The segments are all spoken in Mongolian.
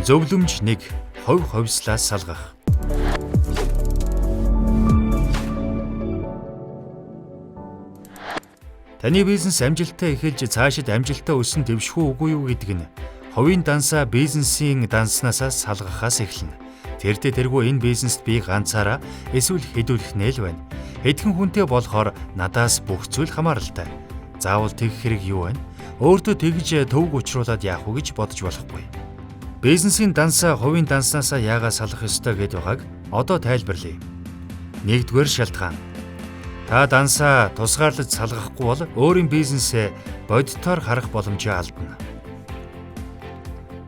Зөвлөмж 1. Хувь хувьслаас салгах. Таны бизнес амжилттай эхэлж цаашид амжилттай өснө дэвшгүй үгүй юу гэдэг нь хувийн дансаа бизнесийн данснасаас салгахаас эхэлнэ. Тэргүй энэ бизнест би ганцаараа эсвэл хэдүүлэх нэл байна. Хэдхэн хүнтэй болохоор надаас бүх зүйл хамааралтай. Заавал тэгэх хэрэг юу вэ? Өөртөө тэгж төвөг учруулад яах вэ гэж бодож болохгүй. Бизнесийн дансаа хувийн данснасаа яагаад салгах ёстой гэдээ байгааг одоо тайлбарлая. Нэгдүгээр шалтгаан. Та дансаа тусгаарлаж салгахгүй бол өөрийн бизнесээ бодитоор харах боломжоо алдна.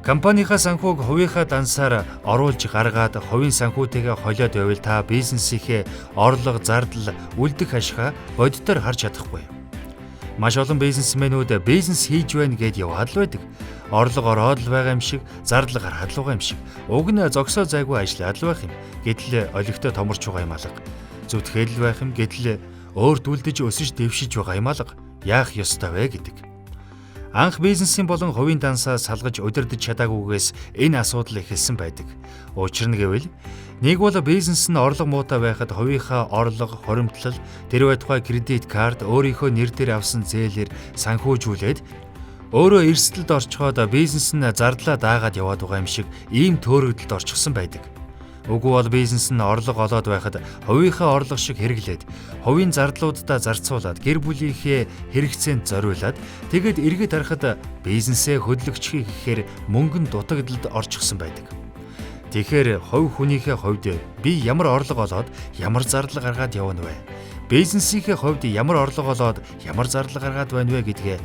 Компанийнхаа санхүүг хувийнхаа дансаар оруулж гаргаад хувийн санхүүтэйгээ холиод байвал та бизнесийнхээ орлого, зардал, үлдэх ашгаа бодитоор харж чадахгүй. Маш олон бизнесмэнүүд бизнес хийж байна гэд яваад л байдаг. Орлого ороод л байгаа юм шиг, зардал гараад л байгаа юм шиг. Уг нь зогсоо зайгүй ажиллаад л байх юм. Гэтэл олигтой томорч байгаа юм алга. Зүтгээл байх юм гэтэл өөрт үлдэж өсөж дэвшиж байгаа юм алга. Яах ёстой вэ гэдэг. Анх бизнесийн болон хувийн дансаа салгаж удирдах чадаагүйгээс энэ асуудал эхэлсэн байдаг. Учир нь гэвэл нэг бол бизнес нь орлого муутай байхад хувийнхаа орлого, хоримтлал, тэр байтугай кредит карт өөрийнхөө нэр дээр авсан зээлээр санхүүжүүлээд өөрөө эрсдэлд орчхоод бизнес нь зардлаа даагаад яваад байгаа юм шиг ийм төөрөгдөлд орчихсон байдаг. Үгүй бол бизнес нь орлого олоод байхад хувийнхаа орлого шиг хэрэглээд, хувийн зардлуудаа зарцуулаад, гэр бүлийнхээ хэрэгцээнд зориулаад, тэгэд эргээд харахад бизнесээ хөдлөгчхий гэхээр мөнгөн дутагдалд орчихсон байдаг. Тэгэхээр хувь хүнийхээ хувьд би ямар орлого олоод, ямар зардал гаргаад явна вэ? Бизнесийнхээ хувьд ямар орлого олоод, ямар зардал гаргаад байна вэ гэдгээ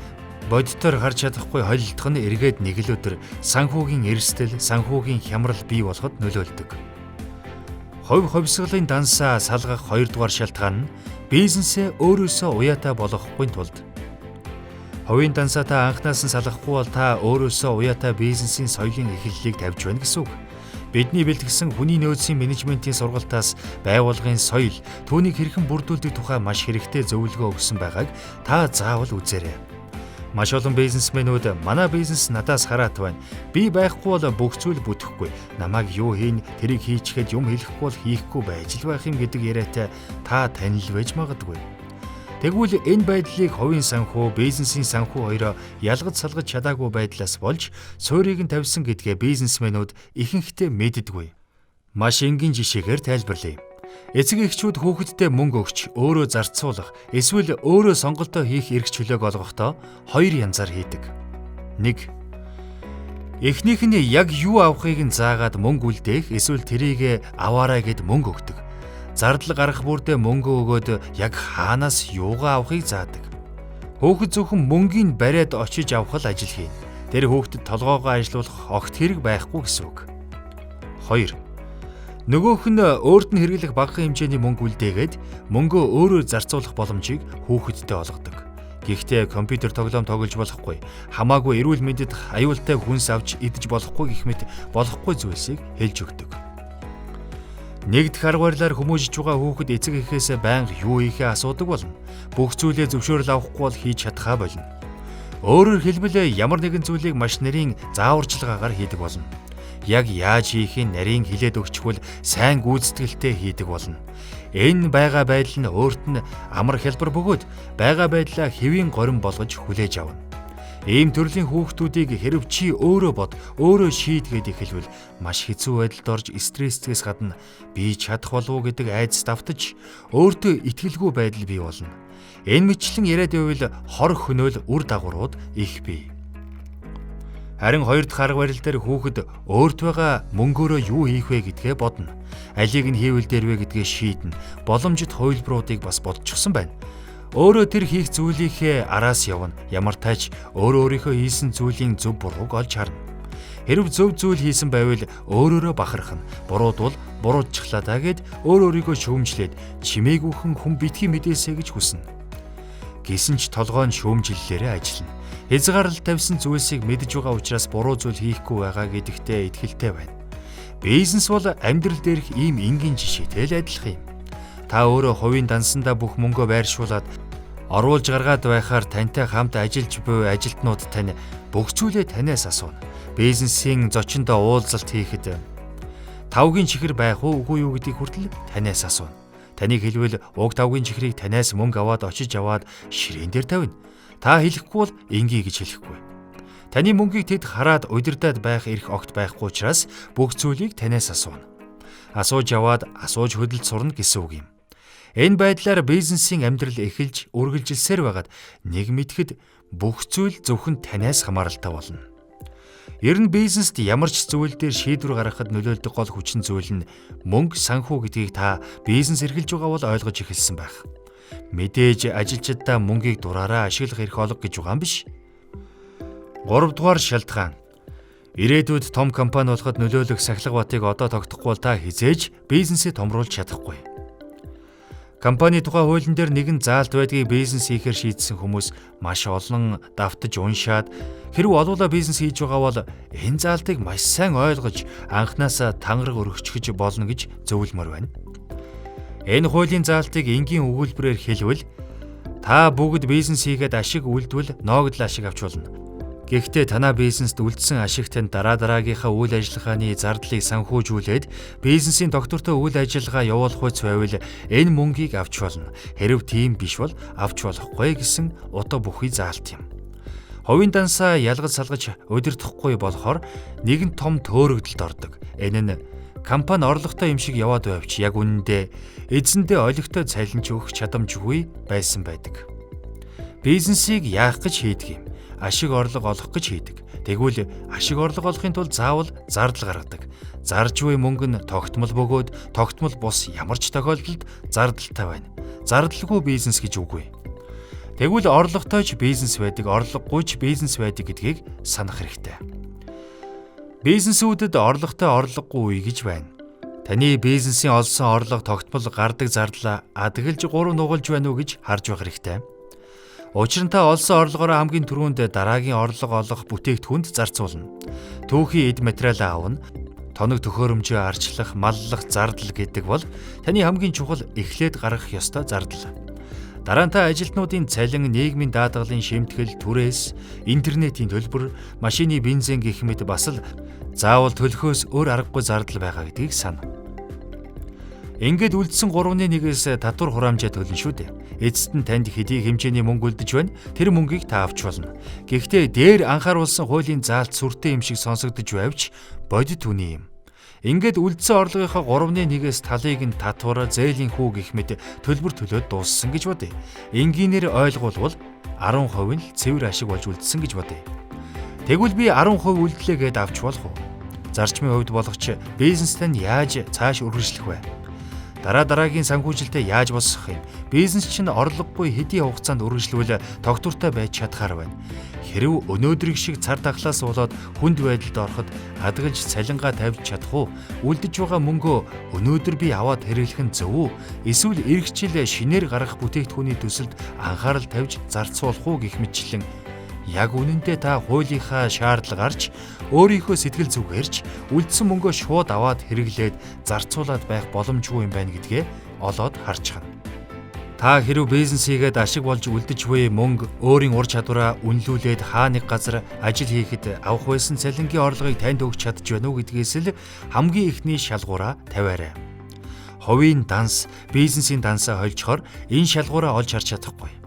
бодитоор харж чадахгүй холилдох нь эргээд нэг л өдөр санхүүгийн эрсдэл, санхүүгийн хямрал бий болоход нөлөөлдөг. Хувь хувьсгалын дансаа салгах хоёрдугаар шалтгаан нь бизнесээ өөрөөсөө уяатай болгохгүй тулд. Хувийн дансаа та анхнаас нь салгахгүй бол та өөрөөсөө уяатай бизнесийн соёлын эхлэлийг тавьж байна гэсэн үг. Бидний бэлтгэсэн хүний нөөцийн менежментийн сургалтаас байгууллагын соёл, түүнийг хэрхэн бүрдүүлдэг тухай маш хэрэгтэй зөвлөгөө өгсөн байгааг та заавал үзээрэй. Маш олон бизнесмэнүүд манай бизнес надаас хараат байна. Би байхгүй бол бүх зүйл бүтэхгүй. Намайг юу хийн, тэрийг хийчихэд юм хэлэхгүй бол хийхгүй байж л байх юм гэдэг яриатай та танил байж магадгүй. Тэгвэл энэ байдлыг хувийн санхүү, бизнесийн санхүү хоёроо ялгаж салгаж чадаагүй байдлаас болж суурийг нь тавьсан гэдгээ бизнесмэнүүд ихэнхдээ мэддэггүй. Маш энгийн жишээгээр тайлбарлая. Эцэг эхчүүд хүүхэдтэй мөнгө өгч өөрөө зарцуулах эсвэл өөрөө сонголтоо хийх эрх чөлөөг олгохдоо хоёр янзаар хийдэг. 1. Эхнийх нь яг юу авахыг нь заагаад мөнгө үлдээх эсвэл тэрийг аваарай гэд мөнгө өгдөг. Зардал гарах бүрдээ мөнгө өгөөд яг хаанаас юугаа авахыг заадаг. Хүүхэд зөвхөн мөнгийг бариад очиж авах л ажил хийнэ. Тэр хүүхдэд толгоогоо ажилуулах огт хэрэг байхгүй гэсэн үг. 2. Нөгөөх нь өөрт нь хэрэглэх багахан хэмжээний мөнгө үлдээгээд мөнгөө өөрөө зарцуулах боломжийг хүүхэдтэй олгодог. Гэхдээ компьютер тоглоом тоглож болохгүй, хамаагүй эрүүл мэндэд аюултай хүнс авч идэж болохгүй гэх мэт болохгүй зүйлсийг хэлж өгдөг. Нэгдэх арга барилаар хүмүүжиж байгаа хүүхэд эцэг эхээсээ байнга юу хийхээ асуудаг болно. Бүх зүйлээ зөвшөөрөл авахгүй бол хийж чадхаа болно. Өөрөөр хэлбэл ямар нэгэн зүйлийг маш нарийн зааварчилгаагаар хийдэг болно. Яг яаж хийхийг нарийн хэлээд өгчхвөл сайн гүйцэтгэлтэй хийдэг болно. Энэ байгаа байдал нь өөрт нь амар хялбар бөгөөд байгаа байдлаа хэвийн горин болгож хүлээж авна. Ийм төрлийн хүүхдүүдийг хэрв чи өөрөө бод, өөрөө шийдгээд эхэлвэл маш хэцүү байдалд орж стрессээс гадна би чадах болов уу гэдэг айдас давтаж өөртөө итгэлгүй байдал бий болно. Энэ мэтлэн яриад байвал хор хөнөөл үр дагаврууд их бий. Харин хоёр дахь арга барил дээр хүүхэд өөрт байгаа мөнгөөрөө юу хийх вэ гэдгээ бодно. Алийг нь хийвэл дээр вэ гэдгээ шийднэ. Боломжит хувилбаруудыг бас бодчихсон байна. Өөрөө тэр хийх зүйлийнхээ араас явна. Ямар тач өөрийнхөө хийсэн зүйлийн зөв бурууг олж харна. Хэрв зөв зүйл хийсэн байвал өөрөөрөө бахархна. Бурууд бол буруудчихлаа даа гэд өөрийгөө шүүмжлээд чимээгүйхэн хүн битгий мэдээсэ гэж хүснэ. Гэсэн ч толгой нь шүүмжиллээрээ ажиллана. Хязгаарлалт тавьсан зүйлсийг мэдж байгаа учраас буруу зүйл хийхгүй байгаа гэдэгтээ итгэлтэй байна. Бизнес бол амьдрал дээрх ийм энгийн жишээтэй л адилхан юм. Та өөрөө хувийн дансандаа бүх мөнгөө байршуулад Оруулж гаргаад байхаар тантай хамт ажиллаж буй ажилтнууд тань бүх зүйлээ танаас асууна. Бизнесийн зочиндоо уулзалт хийхэд тавгийн чихэр байх уу үгүй юу гэдгийг хүртэл танаас асууна. Таныг хэлвэл уг тавгийн чихрийг танаас мөнгө аваад очиж аваад ширээн дээр тавина. Та хэлэхгүй бол ингийн гэж хэлэхгүй. Таны мөнгийг тэд хараад удирдаад байх эрх огт байхгүй учраас бүх зүйлийг танаас асууна. Асууж аваад асууж хөдөлж сурна гэсэн үг юм. Энэ байдлаар бизнесийн амьдрал эхэлж үргэлжилсээр байгаад нэг мэдхэд бүх зүйл зөвхөн танаас хамааралтай болно. Ер нь бизнест ямар ч зүйл дээр шийдвэр гаргахад нөлөөлдөг гол хүчин зүйл нь мөнгө, санхүү гэдгийг та бизнес эрхэлж байгаа бол ойлгож эхэлсэн байх. Мэдээж ажилчдаа мөнгийг дураараа ашиглах эрх олго гэж байгаа юм биш. 3 дугаар шалтгаан. Ирээдүйд том компани болоход нөлөөлөх сахилга батыг одоо тогтохгүй бол та хизээж бизнесээ томруулж чадахгүй. Компани тухай хуулийн дээр нэгэн заалт байдгийг бизнес хийхээр шийдсэн хүмүүс маш олон давтаж уншаад хэрв олуула бизнес хийж байгаа бол энэ заалтыг маш сайн ойлгож анханасаа тангараг өргөчгөж болно гэж зөвлөмөр байна. Энэ хуулийн заалтыг энгийн өгүүлбэрээр хэлвэл та бүгд бизнес хийгээд ашиг үлдвэл ноогдол ашиг авч болно. Гэхдээ танаа бизнест үлдсэн ашигт нь дараагийнхаа үйл ажиллагааны зардлыг санхүүжүүлээд бизнесийн доктортой үйл ажиллагаа явуулах үс байвал энэ мөнгийг авч болно. Хэрв тийм биш бол авч болохгүй гэсэн утга бүхий заалт юм. Ховын дансаа ялгаж салгаж удирдахгүй болохоор нэгэн том төөрөгдөлд ордог. Энэ нь компани орлоготой юм шиг яваад байвч яг үнэндээ эзэндээ олигтой цалинж өгөх чадамжгүй байсан байдаг. Бизнесийг яах гэж хийдэг юм? Ашиг орлого олох гэж хийдэг. Тэгвэл ашиг орлого олохын тулд заавал зардал гаргадаг. Зарж буй мөнгө нь тогтмол бөгөөд тогтмол бус ямар ч тохиолдолд зардалтай байна. Зардалгүй бизнес гэж үгүй. Тэгвэл орлоготой ч бизнес байдаг, орлогогүй ч бизнес байдаг гэдгийг санах хэрэгтэй. Бизнесүүдэд орлоготой орлогогүй гэж байна. Таны бизнесийн олсон орлого тогтмол гардаг зардал адгэлж 3 нугалж байна уу гэж харж байх хэрэгтэй. Учир нь та олсон орлогоороо хамгийн түрүүнд дараагийн орлого олох бүтээгдэхүүнд зарцуулна. Түүхийн эд материалаа авна. Тоног төхөөрөмжөө арчлах, маллах зардал гэдэг бол таны хамгийн чухал эхлээд гаргах ёстой зардал. Дараа нь та ажилтнуудын цалин, нийгмийн даатгалын шимтгэл, түрээс, интернетийн төлбөр, машины бензин гэх мэт бас л заавал төлөхөөс өөр аргагүй зардал байгаа гэдгийг сана. Ингээд үлдсэн 3/1-ээс татвар хураамжаа төлнө шүү дээ. Эцэст нь танд хэдий хэмжээний мөнгө үлдэж байна. Тэр мөнгийг та авч болно. Гэхдээ дээр анхааруулсан хуулийн заалт сүртэй юм шиг сонсогдож байвч бодит үний юм. Ингээд үлдсэн орлогынхаа 3/1-ээс талыг нь татвар, зээлийн хүү гэх мэт төлбөр төлөөд дууссан гэж бодъё. Энгийнээр ойлгуулвал 10% нь цэвэр ашиг болж үлдсэн гэж бодъё. Тэгвэл би 10% үлдлээ гэд авч болох уу? Зарчмын хувьд болгоч бизнестэй нь яаж цааш үргэлжлэх вэ? Дараагийн санхүүжилтээ яаж босгох юм? Бизнес чинь орлогогүй хэдийн хугацаанд үргэлжлүүл тогтвортой байж чадхаар байна. Хэрв өнөөдрийг шиг цар тахлаас болоод хүнд байдалд ороход адгалж цалингаа тавьж чадах уу? Үлдэж байгаа мөнгөө өнөөдөр би аваад хэрэглэх нь зөв үү? Эсвэл эх жил шинээр гаргах бүтээгдэхүүний төсөлд анхаарал тавьж зарцуулах уу гэх мэтчлэн яг үнэндээ та хуулийнхаа шаардлага гарч өөрийнхөө сэтгэл зүгээрч үлдсэн мөнгөө шууд аваад хэрэглээд зарцуулаад байх боломжгүй юм байна гэдгээ олоод харж хана. Та хэрв бизнес хийгээд ашиг болж үлдэж буй мөнгө өөрийн ур чадвараа үнэлүүлээд хаа нэг газар ажил хийхэд авах байсан цалингийн орлогыг танд өгч чадж байна уу гэдгээс л хамгийн ихний шалгуураа тавиарай. Ховын данс, бизнесийн дансаа холжохоор энэ шалгуураа олж харж чадахгүй.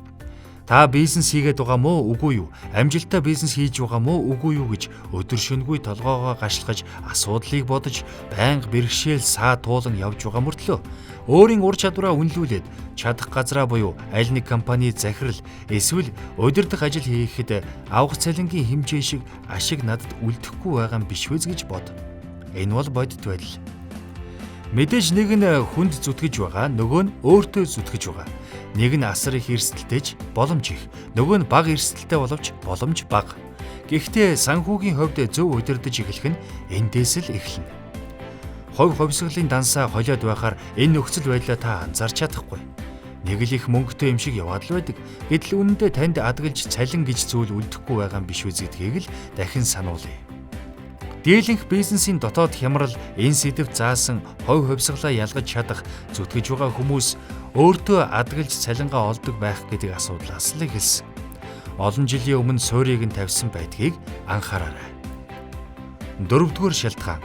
Та бизнес хийгээд байгаа мó үгүй юу? Амжилттай бизнес хийж байгаа мó үгүй юу гэж өдөр шөнөгүй толгоогоо гашлахаж асуудлыг бодож байнга бэрхшээл саа туулан явж байгаа мөртлөө өөрийн ур чадвараа үнэлүүлээд чадах газраа буюу аль нэг компани захирал эсвэл удирдах ажил хийхэд авах цалингийн хэмжээ шиг ашиг надад үлдэхгүй байгаа юм биш үү гэж бод. Энэ бол бодит байдал. Мэдээж нэг нь хүнд зүтгэж байгаа, нөгөө нь өөртөө зүтгэж байгаа. Нэг нь асар их эрсдэлтэйч боломж их, нөгөө нь бага эрсдэлтэй боловч боломж бага. Гэхдээ санхүүгийн хувьд зөв удирдах эхлэх нь эндээс л эхэлнэ. Хувь хувьсгалын дансаа холиод байхаар энэ нөхцөл байдлаа та анзаарч чадахгүй. Нэг л их мөнгөтэй юм шиг яваад л байдаг. Гэтэл үнэндээ танд адгалж цалин гэж зүйл үлдэхгүй байгаа юм биш үү гэдгийг л дахин сануулъя. Дийлэнх бизнесийн дотоод хямрал энэ сэдв заасан хувь хувьсгалаа ялгаж чадах зүтгэж байгаа хүмүүс өөртөө адгалж цалингаа олдог байх гэдэг асуудлаас л эхэлсэн. Олон жилийн өмнө суурийг нь тавьсан байдгийг анхаараарай. 4-р шалтгаан.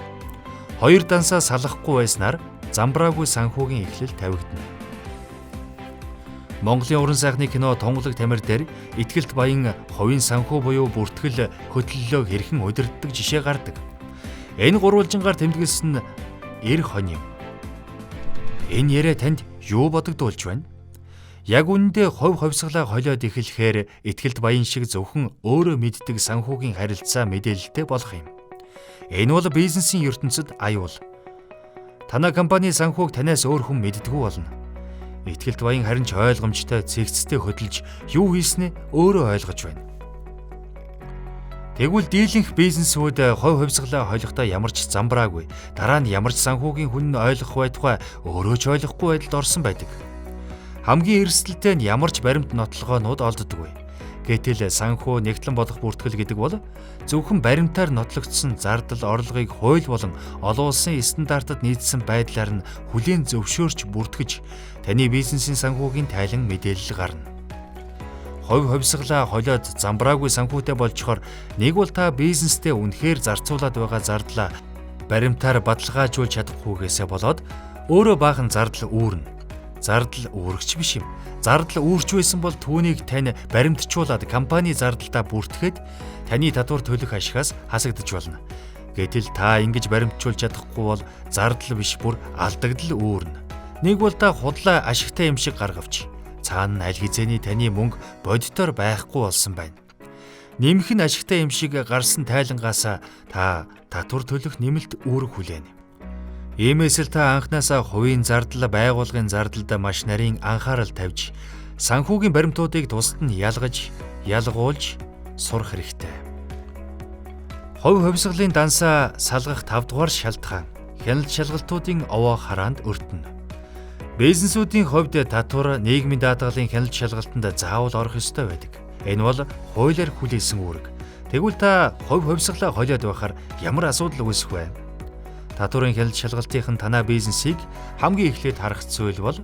Хоёр дансаа салахгүй байснаар замбраагүй санхүүгийн эхлэл тавигдана. Монголын уран сайхны кино Тунгалаг тамир дээр Итгэлт Баян хувийн санхүү буюу бүртгэл хөтлөлөө хэрхэн удирддаг жишээ гардаг. Энэ гурвалжингаар тэмдэглэсэн 90 хон юм. Энэ яриа танд юу бодогдуулж байна? Яг үүндээ хувьсгалаа холиод эхлэхээр Итгэлт Баян шиг зөвхөн өөрөө мэддэг санхүүгийн харилцаа мэдээлэлтэй болох юм. Энэ бол бизнесийн ертөнцид аюул. Танай компани санхүүг танаас өөр хүн мэддэггүй болно. Итгэлт Баян харин ч ойлгомжтой цэгцтэй хөдөлж юу хийснээ өөрөө ойлгож байна. Тэгвэл дийлэнх бизнесүүд хувьсгалаа холихдоо ямар ч замбраагүй, дараа нь ямар ч санхүүгийн хүн нь ойлгох байтугай өөрөө ч ойлгохгүй байдалд орсон байдаг. Хамгийн эрсдэлтэй нь ямар ч баримт нотлогоонууд олддоггүй. Гэтэл санхүү нэгтлэн болох бүртгэл гэдэг бол зөвхөн баримтаар нотлогдсон зардал орлогыг хууль болон олон улсын стандартад нийцсэн байдлаар нь хүлээн зөвшөөрч бүртгэж таны бизнесийн санхүүгийн тайлан мэдээлэл гарна. Хувьсгалаа холиод замбраагүй санхүүтэй болчхоор нэг бол та бизнестэй үнэхээр зарцуулаад байгаа зардлаа баримтаар баталгаажуулж чадахгүйгээсээ болоод өөрөө баахан зардал үүрнэ. Зардал үүрэгч биш юм. Зардал үүрч байсан бол түүнийг тань баримтжуулаад компани зардалтаа бүртгэхэд таны татвар төлөх ашигаас хасагдаж болно. Гэтэл та ингэж баримтжуулж чадахгүй бол зардал биш бүр алдагдал үүрнэ. Нэг бол та худлаа ашигтай юм шиг гаргавч цаана аль хэзээний таны мөнгө бодитоор байхгүй болсон байна. Нэмэх нь ашигтай юм шиг гарсан тайлангаасаа та татвар төлөх нэмэлт үүрэг хүлээнэ. Иймээс л та анхнаасаа хувийн зардал, байгууллагын зардалд маш нарийн анхаарал тавьж, санхүүгийн баримтуудыг тусад нь ялгуулж сурах хэрэгтэй. Хувьсгалын дансаа салгах 5-р шалтгаан. Хяналт шалгалтуудын овоо хараанд өртөнө. Бизнесүүдийн хувьд татвар нийгмийн даатгалын хяналт шалгалтанд заавал орох ёстой байдаг. Энэ бол хуулиар хүлээсэн үүрэг. Тэгвэл та хувьсгалаа холиод байхаар ямар асуудал үүсэх вэ? Татварын хяналт шалгалтын танай бизнесийг хамгийн эхлээд харах зүйл бол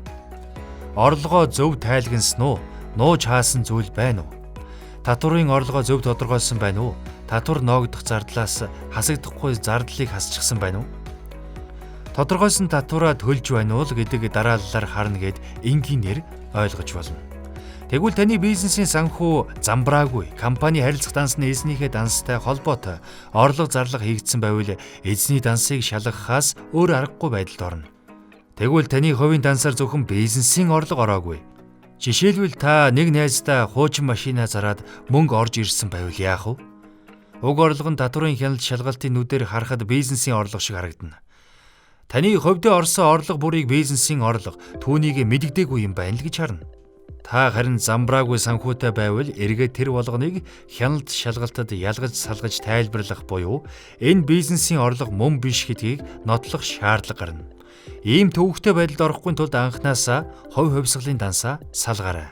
орлогоо зөв тайлгансан уу? Нууж хаасан зүйл байна уу? Татварын орлогоо зөв тодорхойлсон байна уу? Татвар ноогдох зардлаас хасагдахгүй зардлыг хасчихсан байна уу? Тодорхойлсон татвараа төлж байна уу гэдэг дарааллаар харна гэд энгийнээр ойлгож болно. Тэгвэл таны бизнесийн санхүү замбраагүй, компани харилцах данс нь эзнийхээ данстай холбоотой орлого зарлага хийгдсэн байвал эзний дансыг шалгахаас өөр аргагүй байдалд орно. Тэгвэл таны хувийн дансаар зөвхөн бизнесийн орлого ороогүй. Жишээлбэл та нэг найздаа хуучин машинаа зараад мөнгө орж ирсэн байвал яах вэ? Уг орлого нь татварын хяналт шалгалтын нүдээр харахад бизнесийн орлого шиг харагдана. Таны хувьд орсон орлого бүрийг бизнесийн орлого, түүнийг мэддэггүй юм байна л гэж харна. Та харин замбраагүй санхүүтэй байвал эргээд тэр болгоныг хяналт шалгалтад ялгаж салгаж тайлбарлах буюу энэ бизнесийн орлого мөн биш гэдгийг нотлох шаардлага гарна. Ийм төвөгтэй байдалд орохгүй тулд анхнаасаа хувьсгалын дансаа салгаарай.